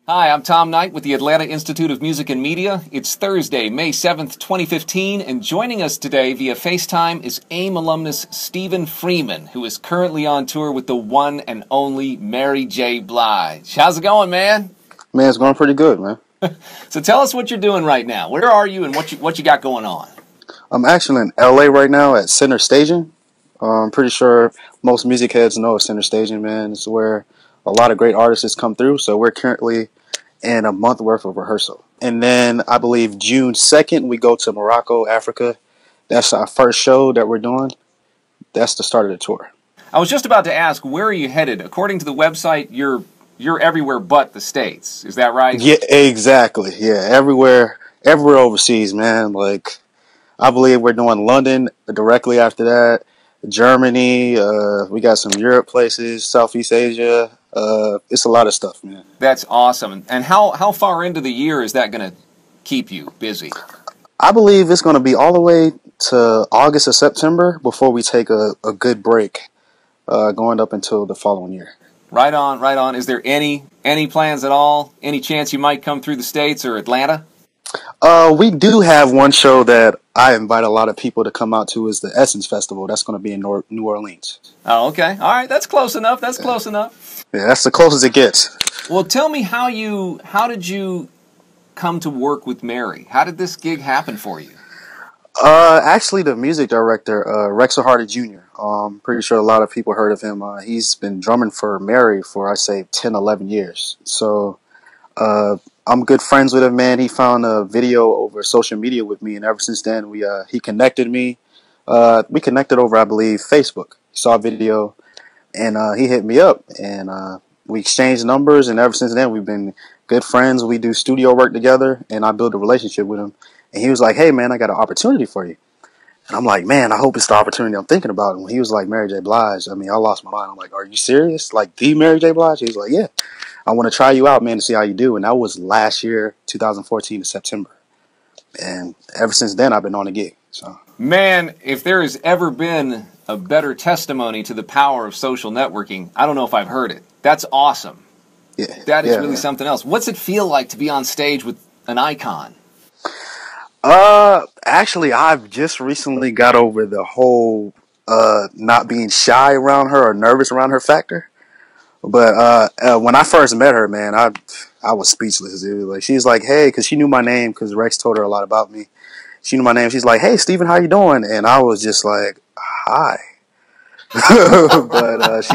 Hi, I'm Tom Knight with the Atlanta Institute of Music and Media. It's Thursday, May 7th, 2015, and joining us today via FaceTime is AIM alumnus Stephen Freeman, who is currently on tour with the one and only Mary J Blige. How's it going, man? Man, it's going pretty good, man. So tell us what you're doing right now. Where are you and what you got going on? I'm actually in LA right now at Center Staging. I'm pretty sure most music heads know Center Staging, man. It's where a lot of great artists come through, so we're currently in a month worth of rehearsal. And then I believe June 2nd, we go to Morocco, Africa. That's our first show that we're doing. That's the start of the tour. I was just about to ask, where are you headed? According to the website, you're everywhere but the States. Is that right? Yeah, exactly. Yeah, everywhere overseas, man. Like, I believe we're doing London directly after that, Germany, we got some Europe places, Southeast Asia. It's a lot of stuff, man. That's awesome. And how far into the year is that going to keep you busy? I believe it's going to be all the way to August or September before we take a good break, going up until the following year. Right on, right on. Is there any plans at all? Any chance you might come through the States or Atlanta? We do have one show that I invite a lot of people to come out to, is the Essence Festival. That's going to be in New Orleans. Oh, okay. All right, that's close enough. That's close enough. Yeah, that's the closest it gets. Well, tell me how did you come to work with Mary? How did this gig happen for you? Actually, the music director, Rex Hardy Jr. Pretty sure a lot of people heard of him. He's been drumming for Mary for, I say, 10, 11 years. So, I'm good friends with him, man. He found a video over social media with me, and ever since then, he connected me. We connected over, I believe, Facebook. He saw a video, and he hit me up, and we exchanged numbers, and ever since then, we've been good friends. We do studio work together, and I built a relationship with him. And he was like, "Hey, man, I got an opportunity for you." And I'm like, "Man, I hope it's the opportunity I'm thinking about." And when he was like, "Mary J Blige," I mean, I lost my mind. I'm like, "Are you serious? Like the Mary J Blige?" He's like, "Yeah. I want to try you out, man, to see how you do." And that was last year, 2014, in September. And ever since then, I've been on the gig. So, man, if there has ever been a better testimony to the power of social networking, I don't know if I've heard it. That's awesome. yeah. That is yeah, really man. something else. What's it feel like to be on stage with an icon? Actually, I've just recently got over the whole not being shy around her or nervous around her factor. But when I first met her, man, I was speechless, dude. Like, she's like, "Hey," because she knew my name, because Rex told her a lot about me. She knew my name. She's like, "Hey, Steven, how you doing?" And I was just like, "Hi." But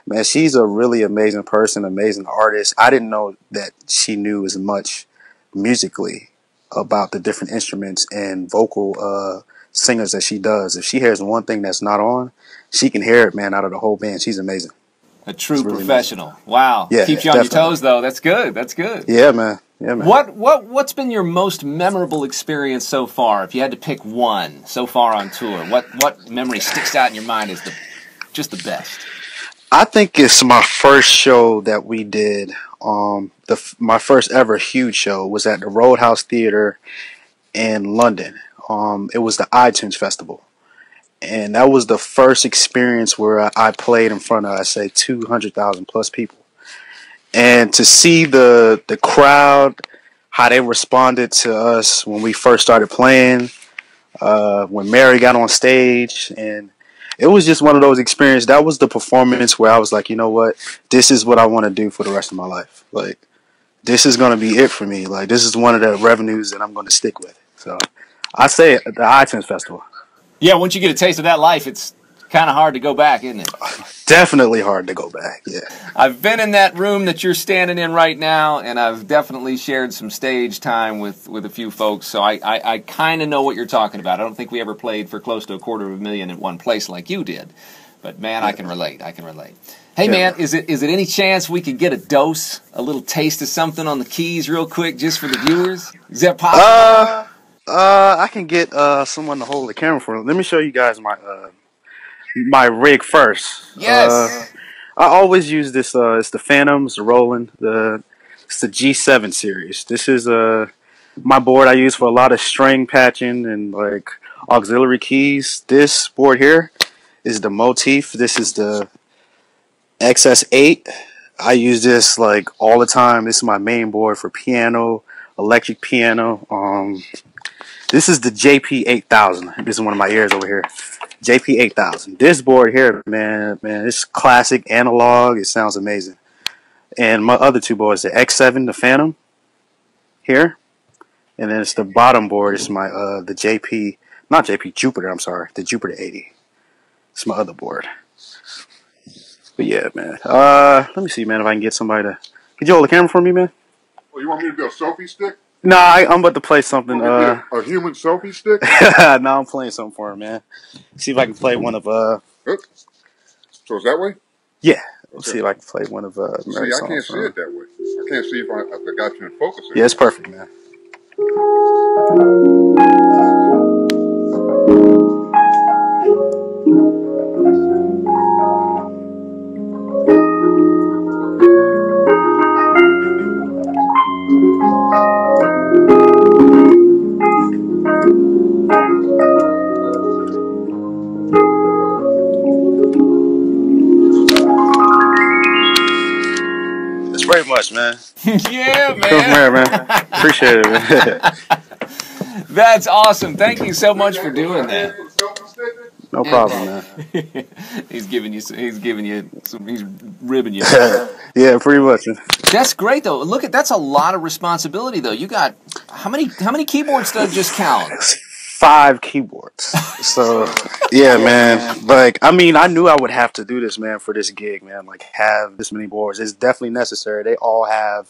man, she's a really amazing person, amazing artist. I didn't know that she knew as much musically about the different instruments and vocal singers that she does. If she hears one thing that's not on, she can hear it, man, out of the whole band. She's amazing. A true It's really professional. amazing. Wow. Yeah, Keeps you on definitely. your toes, though. That's good. That's good. Yeah, man. Yeah, man. What's been your most memorable experience so far? If you had to pick one so far on tour, what memory sticks out in your mind as just the best? I think it's my first show that we did. My first ever huge show was at the Roadhouse Theater in London. It was the iTunes Festival. And that was the first experience where I played in front of, I say, 200,000 plus people. And to see the crowd, how they responded to us when we first started playing, when Mary got on stage, and it was just one of those experiences. That was the performance where I was like, you know what? This is what I want to do for the rest of my life. Like, this is going to be it for me. Like, this is one of the revenues that I'm going to stick with. So I say the iTunes Festival. Yeah, once you get a taste of that life, it's kind of hard to go back, isn't it? Definitely hard to go back, yeah. I've been in that room that you're standing in right now, and I've definitely shared some stage time with a few folks, so I kind of know what you're talking about. I don't think we ever played for close to 250,000 in one place like you did, but man, I can relate. Hey, man, is it any chance we could get a little taste of something on the keys real quick just for the viewers? Is that possible? I can get someone to hold the camera for me. Let me show you guys my rig first. Yes. I always use this. It's the Phantoms, the Roland. It's the G7 series. This is my board I use for a lot of string patching and like auxiliary keys. This board here is the Motif. This is the XS8. I use this like all the time. This is my main board for piano, electric piano. This is the JP 8000. This is one of my ears over here. JP 8000. This board here, man, it's classic analog. It sounds amazing. And my other two boards, the X7, the Phantom, here, and then it's the bottom board. It's my the JP, not JP Jupiter. I'm sorry, the Jupiter 80. It's my other board. But yeah, man. Let me see, man, if I can get somebody to. Could you hold the camera for me, man? Oh, you want me to be a selfie stick? Nah, I'm about to play something. A human selfie stick? No, I'm playing something for him, man. See if I can play one of So it's that way? Yeah. Okay. See if I can play one of Mary's See, I can't see it that way. I can't see if I got you in focus. Yeah, it's perfect, man. It's pretty much, man. Yeah, man. Come here, man. Appreciate it, man. That's awesome. Thank you so much for doing that. No problem, man. He's ribbing you. Yeah, pretty much. Man. That's great though. Look that's a lot of responsibility though. You got how many keyboards did I just count? 5 keyboards. So yeah, man. Like, I mean, I knew I would have to do this, man, for this gig, man. Like, have this many boards. It's definitely necessary. They all have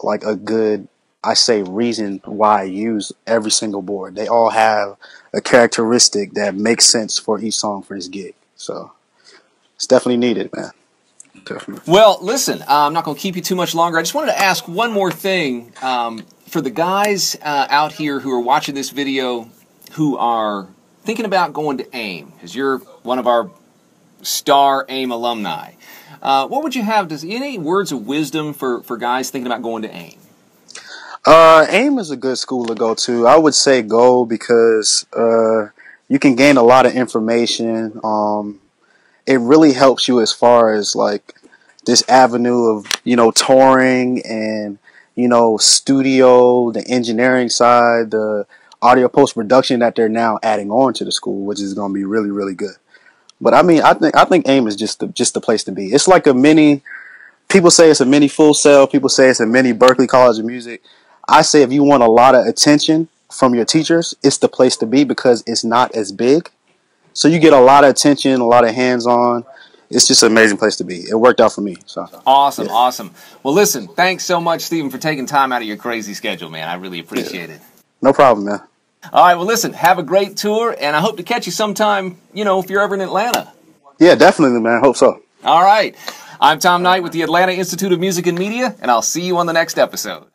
like a good, I say, reason why I use every single board. They all have a characteristic that makes sense for each song for this gig. So it's definitely needed, man. Definitely. Well, listen, I'm not going to keep you too much longer. I just wanted to ask one more thing. For the guys out here who are watching this video who are thinking about going to AIM, because you're one of our star AIM alumni, what would you have? Any words of wisdom for guys thinking about going to AIM? AIM is a good school to go to. I would say go because you can gain a lot of information. It really helps you as far as like this avenue of, touring and, studio, the engineering side, the audio post-production that they're now adding on to the school, which is going to be really, really good. But I mean, I think AIM is just the place to be. It's like a mini. People say it's a mini Full Sail. People say it's a mini Berklee College of Music. I say if you want a lot of attention from your teachers, it's the place to be because it's not as big. So you get a lot of attention, a lot of hands-on. It's just an amazing place to be. It worked out for me. So awesome, yeah. Awesome. Well, listen, thanks so much, Stephen, for taking time out of your crazy schedule, man. I really appreciate it. No problem, man. All right, well, listen, have a great tour, and I hope to catch you sometime, if you're ever in Atlanta. Yeah, definitely, man. I hope so. All right. I'm Tom Knight with the Atlanta Institute of Music and Media, and I'll see you on the next episode.